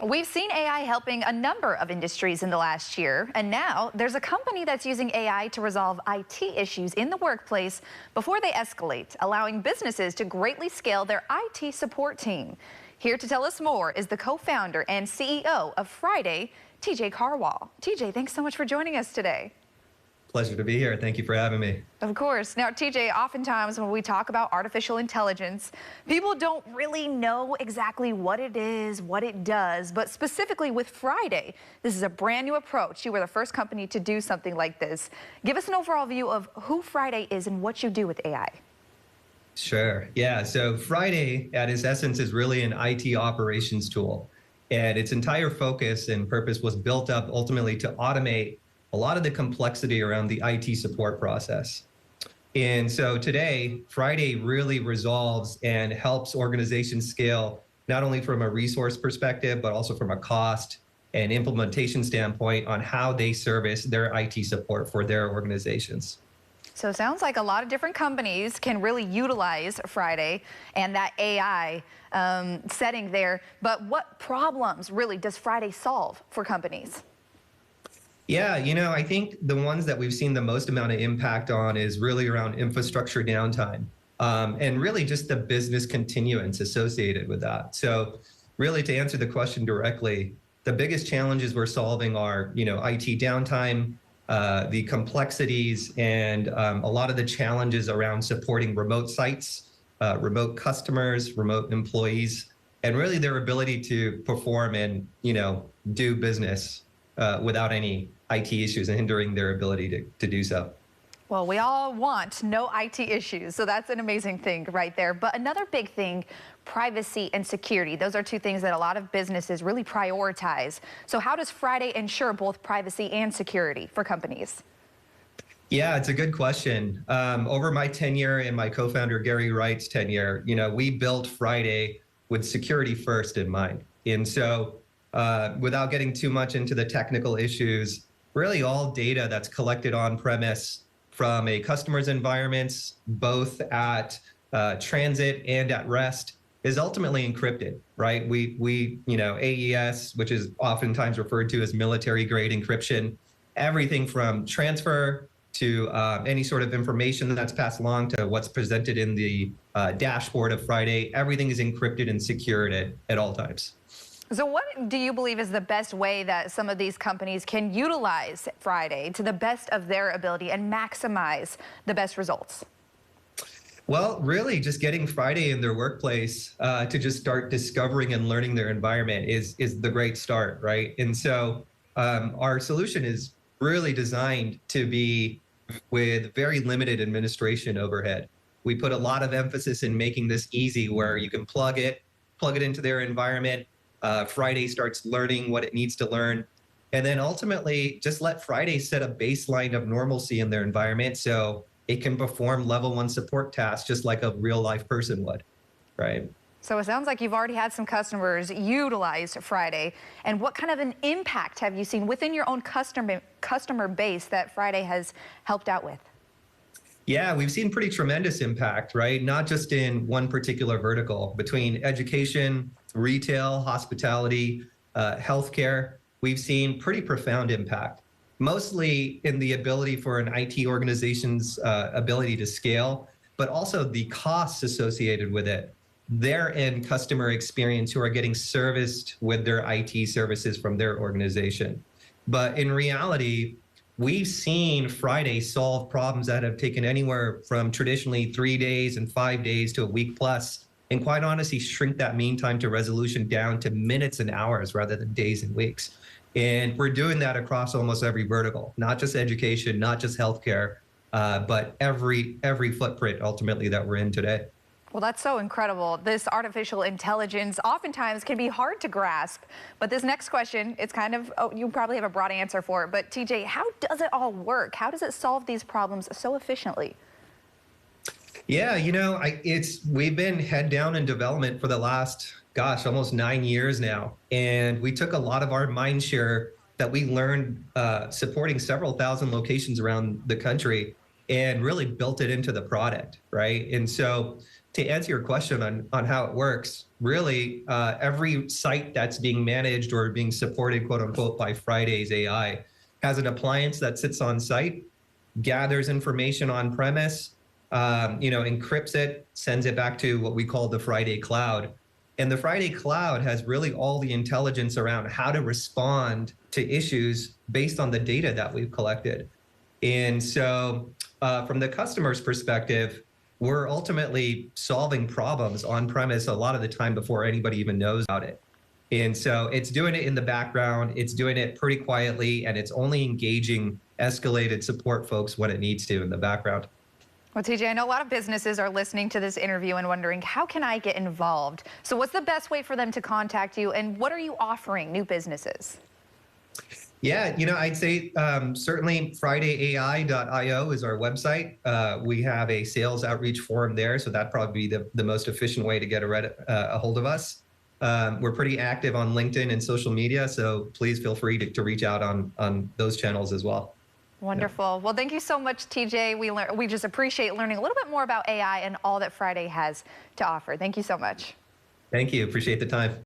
We've seen AI helping a number of industries in the last year, and now there's a company that's using AI to resolve IT issues in the workplace before they escalate, allowing businesses to greatly scale their IT support team. Here to tell us more is the co-founder and CEO of Friday, TJ Karwal. TJ, thanks so much for joining us today. Pleasure to be here. Thank you for having me. Of course. Now, TJ, oftentimes when we talk about artificial intelligence, people don't really know exactly what it is, what it does, but specifically with Friday, this is a brand new approach. You were the first company to do something like this. Give us an overall view of who Friday is and what you do with AI. Sure. Yeah. So Friday, at its essence, is really an IT operations tool. And its entire focus and purpose was built up ultimately to automate a lot of the complexity around the IT support process. And so today, Friday really resolves and helps organizations scale, not only from a resource perspective, but also from a cost and implementation standpoint on how they service their IT support for their organizations. So it sounds like a lot of different companies can really utilize Friday and that AI setting there. But what problems really does Friday solve for companies? Yeah, I think the ones that we've seen the most amount of impact on is really around infrastructure downtime and really just the business continuance associated with that. So really to answer the question directly, the biggest challenges we're solving are, IT downtime, the complexities, and a lot of the challenges around supporting remote sites, remote customers, remote employees, and really their ability to perform and, do business without any IT issues and hindering their ability to do so. Well, we all want no IT issues, so that's an amazing thing right there. But another big thing, privacy and security. Those are two things that a lot of businesses really prioritize. So how does Friday ensure both privacy and security for companies? Yeah, it's a good question. Over my tenure and my co-founder Gary Wright's tenure, we built Friday with security first in mind. And so without getting too much into the technical issues, really all data that's collected on premise from a customer's environments, both at transit and at rest, is ultimately encrypted, right? We AES, which is oftentimes referred to as military grade encryption, everything from transfer to any sort of information that's passed along to what's presented in the dashboard of Friday, everything is encrypted and secured at all times. So what do you believe is the best way that some of these companies can utilize Friday to the best of their ability and maximize the best results? Well, really just getting Friday in their workplace to just start discovering and learning their environment is the great start, right? And so our solution is really designed to be with very limited administration overhead. We put a lot of emphasis in making this easy where you can plug it into their environment. Friday starts learning what it needs to learn. And then ultimately just let Friday set a baseline of normalcy in their environment so it can perform level 1 support tasks just like a real life person would, right? So it sounds like you've already had some customers utilize Friday. And what kind of an impact have you seen within your own customer base that Friday has helped out with? Yeah, we've seen pretty tremendous impact, right? Not just in one particular vertical, between education, retail, hospitality, healthcare. We've seen pretty profound impact, mostly in the ability for an IT organization's ability to scale, but also the costs associated with it. Their end customer experience who are getting serviced with their IT services from their organization. But in reality, we've seen Friday solve problems that have taken anywhere from traditionally 3 days and 5 days to a week plus, and quite honestly, shrink that mean time to resolution down to minutes and hours rather than days and weeks. And we're doing that across almost every vertical, not just education, not just healthcare, but every footprint ultimately that we're in today. Well, that's so incredible. This artificial intelligence oftentimes can be hard to grasp. But this next question, it's kind of, you probably have a broad answer for it. But TJ, how does it all work? How does it solve these problems so efficiently? Yeah, we've been head down in development for the last, almost 9 years now. And we took a lot of our mind share that we learned supporting several thousand locations around the country and really built it into the product, right? And so to answer your question on how it works, really, every site that's being managed or being supported, quote unquote, by Friday's AI has an appliance that sits on site, gathers information on premise, encrypts it, sends it back to what we call the Friday cloud. And the Friday cloud has really all the intelligence around how to respond to issues based on the data that we've collected. And so from the customer's perspective, we're ultimately solving problems on premise a lot of the time before anybody even knows about it. And so it's doing it in the background, it's doing it pretty quietly, and it's only engaging escalated support folks when it needs to in the background. Well, TJ, I know a lot of businesses are listening to this interview and wondering, how can I get involved? So what's the best way for them to contact you, and what are you offering new businesses? Yeah, I'd say certainly FridayAI.io is our website. We have a sales outreach forum there, so that'd probably be the most efficient way to get a hold of us. We're pretty active on LinkedIn and social media, so please feel free to reach out on those channels as well. Wonderful. Yeah. Well, thank you so much, TJ. We just appreciate learning a little bit more about AI and all that Friday has to offer. Thank you so much. Thank you. Appreciate the time.